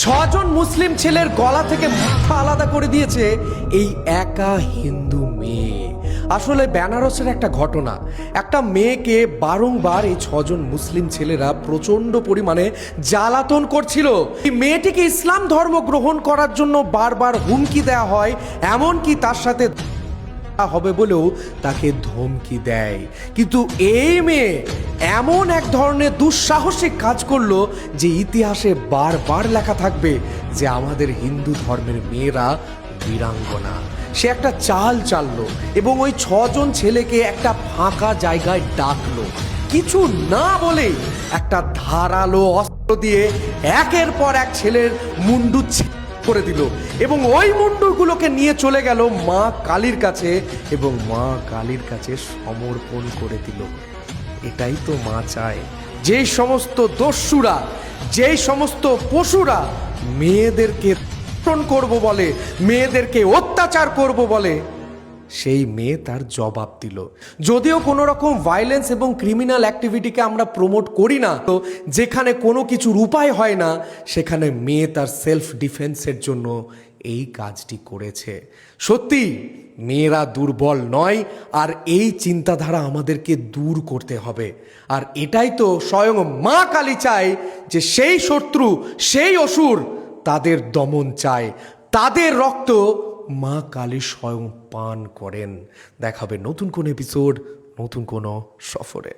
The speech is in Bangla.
ছজন মুসলিম ছেলের গলা থেকে মাথা আলাদা করে দিয়েছে এই একা হিন্দু মেয়ে। আসলে বেনারসের একটা ঘটনা, একটা মেয়েকে বারংবার এই ছজন মুসলিম ছেলেরা প্রচন্ড পরিমাণে জ্বালাতন করছিল। এই মেয়েটিকে ইসলাম ধর্ম গ্রহণ করার জন্য বারবার হুমকি দেওয়া হয়, এমনকি তার সাথে হবে বলেও তাকে ধমকি দেয়। কিন্তু এই মেয়ে এমন এক ধরনের দুঃসাহসিক কাজ করলো যে ইতিহাসে বারবার লেখা থাকবে যে আমাদের হিন্দু ধর্মের মেয়েরা বীরাঙ্গনা। সে একটা চাল চাললো এবং ওই ছজন ছেলেকে একটা ফাঁকা জায়গায় ডাকলো, কিছু না বলে একটা ধারালো অস্ত্র দিয়ে একের পর এক ছেলের মুন্ডু করে দিল এবং ওই মুন্ডুগুলোকে নিয়ে চলে গেল মা কালীর কাছে এবং মা কালীর কাছে সমর্পণ করে দিল। এটাই তো মা চায়। যেই সমস্ত দস্যুরা, যেই সমস্ত পশুরা মেয়েদেরকে করব বলে, মেয়েদেরকে অত্যাচার করব বলে, সেই মেয়ে তার জবাব দিল। যদিও কোনো রকম ভায়োলেন্স এবং ক্রিমিনাল অ্যাক্টিভিটিকে আমরা প্রমোট করি না, তো যেখানে কোনো কিছুর উপায় হয় না সেখানে মেয়ে তার সেলফ ডিফেন্সের জন্য এই কাজটি করেছে। সত্যি মেয়েরা দুর্বল নয়, আর এই চিন্তাধারা আমাদেরকে দূর করতে হবে। আর এটাই তো স্বয়ং মা কালী চায় যে সেই শত্রু, সেই অসুর, তাদের দমন চায়, তাদের রক্ত মা কালী স্বয়ং পান করেন। দেখাবে নতুন কোন এপিসোড, নতুন কোনো সফরে।